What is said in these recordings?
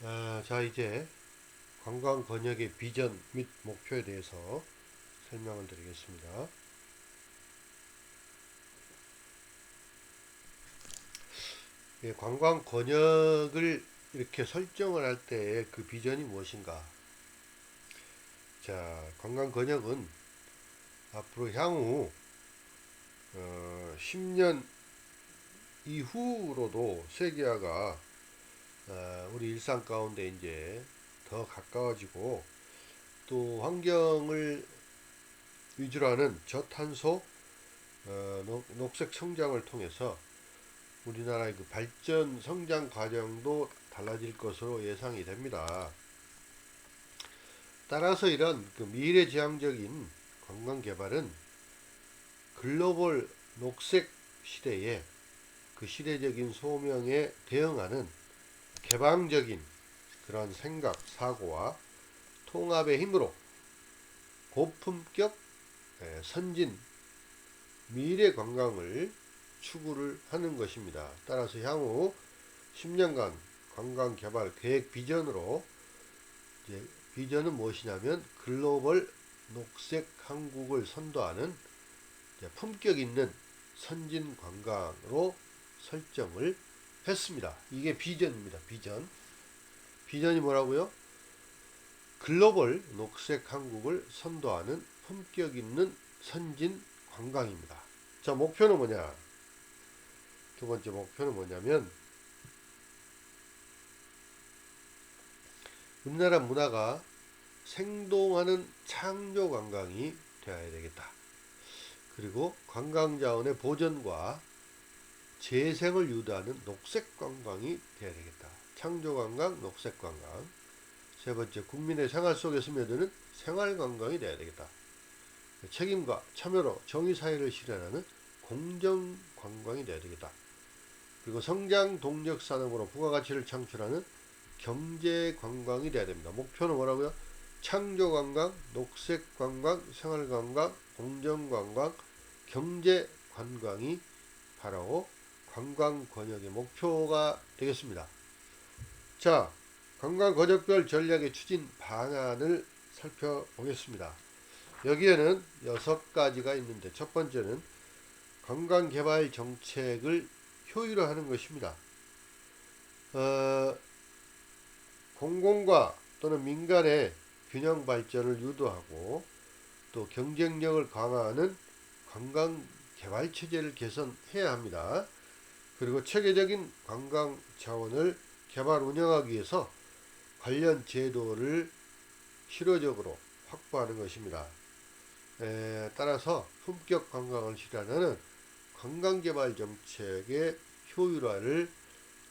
자, 이제 관광 번역의 비전 및 목표에 대해서 설명을 드리겠습니다. 관광 번역을 이렇게 설정을 할 때 그 비전이 무엇인가? 자, 관광 번역은 앞으로 향후 10년 이후로도 세계화가 우리 일상 가운데 이제 더 가까워지고 또 환경을 위주로 하는 저탄소 녹색 성장을 통해서 우리나라의 그 발전 성장 과정도 달라질 것으로 예상이 됩니다. 따라서 이런 그 미래지향적인 관광 개발은 글로벌 녹색 시대에 그 시대적인 소명에 대응하는 개방적인 그런 생각, 사고와 통합의 힘으로 고품격 선진 미래 관광을 추구를 하는 것입니다. 따라서 향후 10년간 관광 개발 계획 비전으로 이제 비전은 무엇이냐면 글로벌 녹색 한국을 선도하는 품격 있는 선진 관광으로 설정을 했습니다. 이게 비전입니다. 비전. 비전이 뭐라고요? 글로벌 녹색 한국을 선도하는 품격 있는 선진 관광입니다. 자, 목표는 뭐냐? 두 번째 목표는 뭐냐면 우리나라 문화가 생동하는 창조 관광이 되어야 되겠다. 그리고 관광자원의 보존과 재생을 유도하는 녹색 관광이 되어야 되겠다. 창조 관광, 녹색 관광. 세 번째, 국민의 생활 속에 스며드는 생활 관광이 되어야 되겠다. 책임과 참여로 정의사회를 실현하는 공정 관광이 되어야 되겠다. 그리고 성장 동력 산업으로 부가가치를 창출하는 경제 관광이 돼야 됩니다. 목표는 뭐라고요? 창조 관광, 녹색 관광, 생활 관광, 공정 관광, 경제 관광이 바로 관광 권역의 목표가 되겠습니다. 자, 관광 권역별 전략의 추진 방안을 살펴보겠습니다. 여기에는 6가지가 있는데 첫 번째는 관광개발 정책을 효율화하는 것입니다. 공공과 또는 민간의 균형 발전을 유도하고 또 경쟁력을 강화하는 관광 개발 체제를 개선해야 합니다. 그리고 체계적인 관광 자원을 개발 운영하기 위해서 관련 제도를 실효적으로 확보하는 것입니다. 따라서 품격 관광을 실현하는 관광개발 정책의 효율화를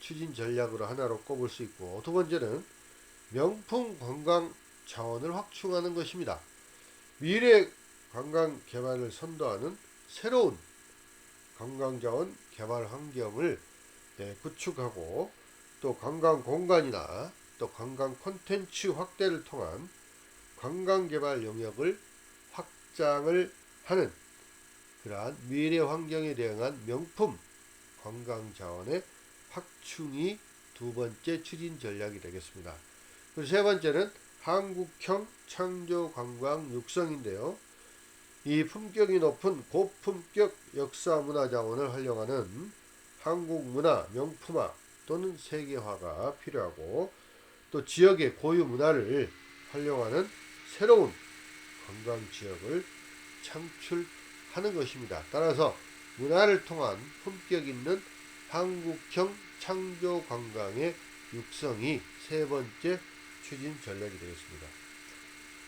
추진 전략으로 하나로 꼽을 수 있고, 두 번째는 명품 관광 자원을 확충하는 것입니다. 미래 관광 개발을 선도하는 새로운 관광 자원 개발 환경을 구축하고 또 관광 공간이나 또 관광 콘텐츠 확대를 통한 관광 개발 영역을 확장을 하는 그러한 미래 환경에 대응한 명품 관광 자원의 확충이 두 번째 추진 전략이 되겠습니다. 그리고 세 번째는 한국형 창조 관광 육성인데요. 이 품격이 높은 고품격 역사 문화 자원을 활용하는 한국 문화 명품화 또는 세계화가 필요하고 또 지역의 고유 문화를 활용하는 새로운 관광 지역을 창출하는 것입니다. 따라서 문화를 통한 품격 있는 한국형 창조 관광의 육성이 세 번째 추진 전략이 되겠습니다.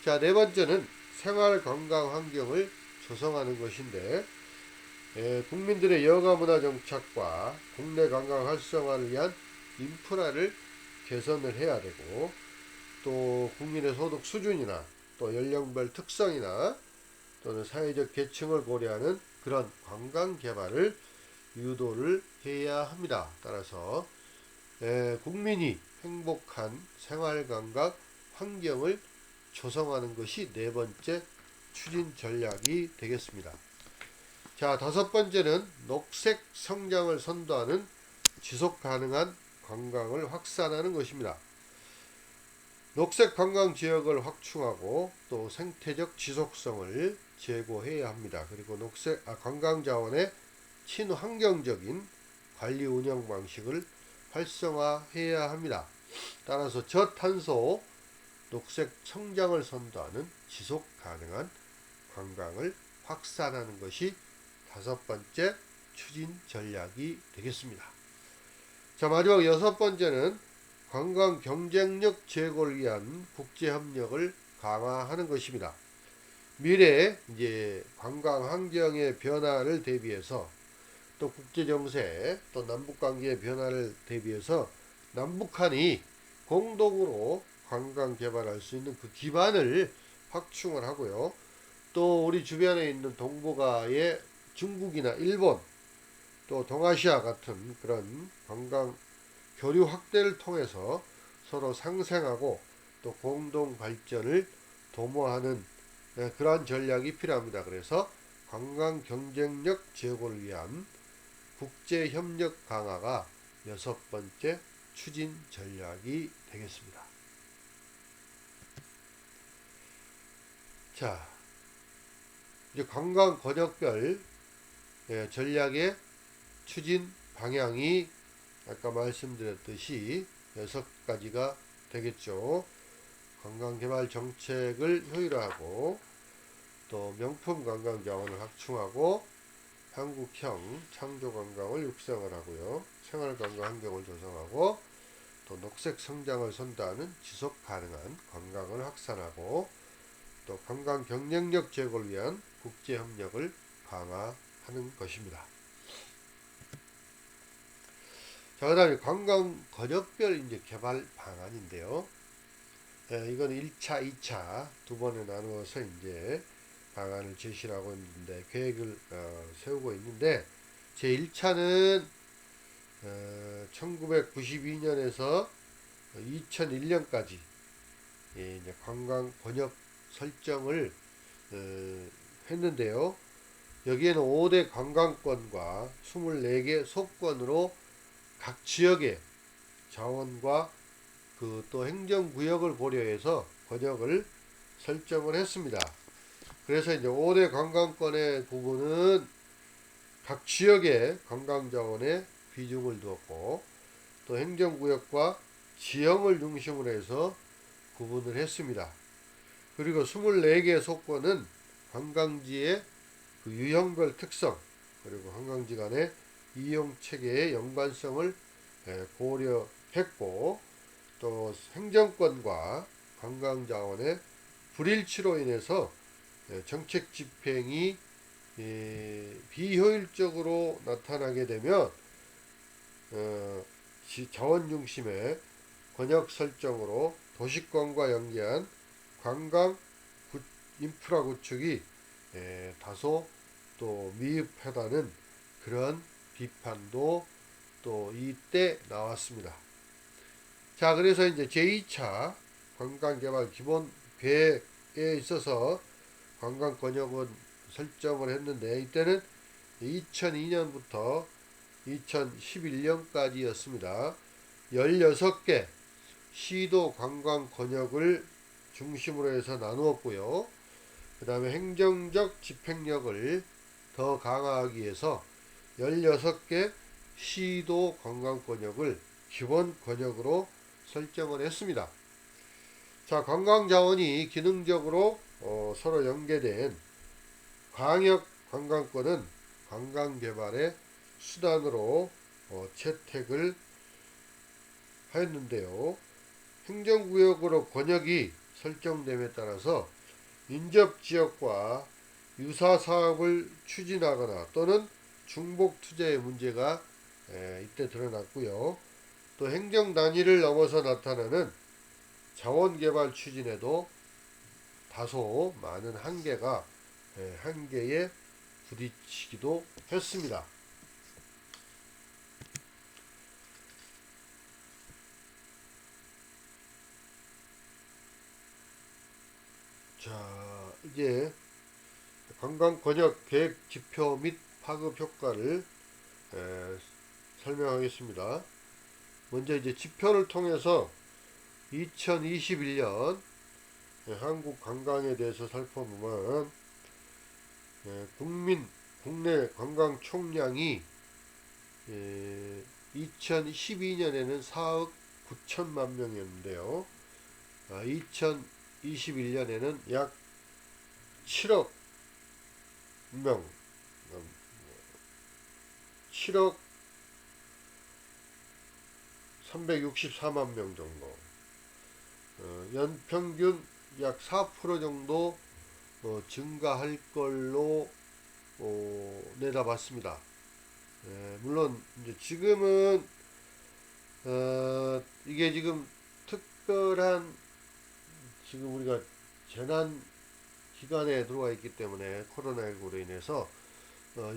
자, 네 번째는 생활 관광 환경을 조성하는 것인데 국민들의 여가 문화 정착과 국내 관광 활성화를 위한 인프라를 개선을 해야 되고 또 국민의 소득 수준이나 또 연령별 특성이나 또는 사회적 계층을 고려하는 그런 관광 개발을 유도를 해야 합니다. 따라서 국민이 행복한 생활관광 환경을 조성하는 것이 네 번째 추진 전략이 되겠습니다. 자, 다섯 번째는 녹색 성장을 선도하는 지속 가능한 관광을 확산하는 것입니다. 녹색 관광 지역을 확충하고 또 생태적 지속성을 제고해야 합니다. 그리고 관광 자원의 친환경적인 관리 운영 방식을 활성화해야 합니다. 따라서 저탄소 녹색 성장을 선도하는 지속 가능한 관광을 확산하는 것이 다섯 번째 추진 전략이 되겠습니다. 자, 마지막 여섯 번째는 관광 경쟁력 제고를 위한 국제 협력을 강화하는 것입니다. 미래 이제 관광 환경의 변화를 대비해서 또 국제 정세 또 남북 관계의 변화를 대비해서 남북한이 공동으로 관광 개발할 수 있는 그 기반을 확충을 하고요. 또 우리 주변에 있는 동북아의 중국이나 일본 또 동아시아 같은 그런 관광 교류 확대를 통해서 서로 상생하고 또 공동 발전을 도모하는 그러한 전략이 필요합니다. 그래서 관광 경쟁력 제고를 위한 국제 협력 강화가 여섯 번째 추진 전략이 되겠습니다. 자, 이제 관광 권역별 전략의 추진 방향이 아까 말씀드렸듯이 여섯 가지가 되겠죠. 관광개발 정책을 효율화하고 또 명품 관광 자원을 확충하고 한국형 창조 관광을 육성을 하고요. 생활 관광 환경을 조성하고 또 녹색 성장을 선도하는 지속 가능한 관광을 확산하고 또 관광 경쟁력 제고를 위한 국제 협력을 강화하는 것입니다. 자, 그다음에 관광 권역별 이제 개발 방안인데요. 이건 1차, 2차 두 번에 나누어서 이제 방안을 제시를 하고 있는데 계획을 세우고 있는데 제 1차는 1992년에서 2001년까지 이제 관광 권역 설정을 했는데요. 여기에는 5대 관광권과 24개 속권으로 각 지역의 자원과 그 또 행정구역을 고려해서 권역을 설정을 했습니다. 그래서 이제 5대 관광권의 부분은 각 지역의 관광자원의 비중을 두었고 또 행정구역과 지형을 중심으로 해서 구분을 했습니다. 그리고 24개 속권은 관광지의 그 유형별 특성 그리고 관광지 간의 이용체계의 연관성을 고려했고 또 행정권과 관광자원의 불일치로 인해서 정책 집행이 비효율적으로 나타나게 되면 자원 중심의 권역 설정으로 도시권과 연계한 관광 인프라 구축이 다소 또 미흡하다는 그런 비판도 또 이때 나왔습니다. 자, 그래서 이제 제2차 관광개발 기본 계획에 있어서 관광 권역은 설정을 했는데 이때는 2002년부터 2011년까지였습니다. 16개 시도 관광 권역을 중심으로 해서 나누었고요. 그 다음에 행정적 집행력을 더 강화하기 위해서 16개 시도 관광 권역을 기본 권역으로 설정을 했습니다. 자, 관광 자원이 기능적으로 서로 연계된 광역 관광권은 관광 개발의 수단으로 채택을 하였는데요. 행정구역으로 권역이 설정됨에 따라서 인접 지역과 유사 사업을 추진하거나 또는 중복 투자의 문제가 이때 드러났고요. 또 행정 단위를 넘어서 나타나는 자원개발 추진에도 다소 많은 한계에 부딪히기도 했습니다. 자, 이제 관광 권역 계획 지표 및 파급 효과를 설명하겠습니다. 먼저 이제 지표를 통해서 2021년 한국 관광에 대해서 살펴보면 국내 관광 총량이 2012년에는 4억 9천만 명이었는데요. 2021년에는 약 7억 명, 7억 364만 명 정도, 연평균 약 4% 정도 증가할 걸로 내다봤습니다. 물론 이제 지금은 이게 지금 특별한 지금 우리가 재난 기간에 들어와 있기 때문에 코로나19로 인해서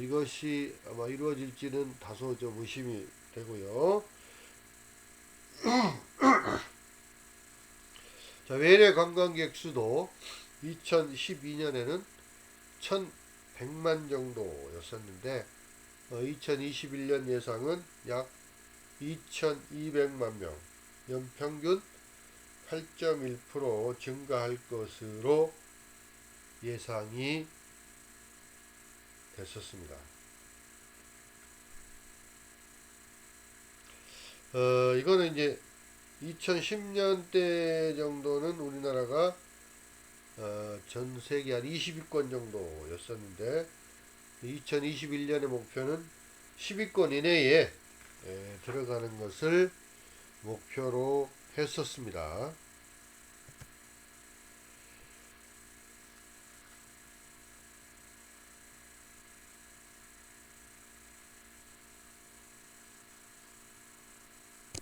이것이 아마 이루어질지는 다소 좀 의심이 되고요. 자, 외래 관광객 수도 2012년에는 1100만 정도였었는데 2021년 예상은 약 2200만 명, 연평균 8.1% 증가할 것으로 예상이 됐었습니다. 이거는 이제 2010년대 정도는 우리나라가 전 세계 한 20위권 정도였었는데 2021년의 목표는 10위권 이내에 들어가는 것을 목표로 했었습니다.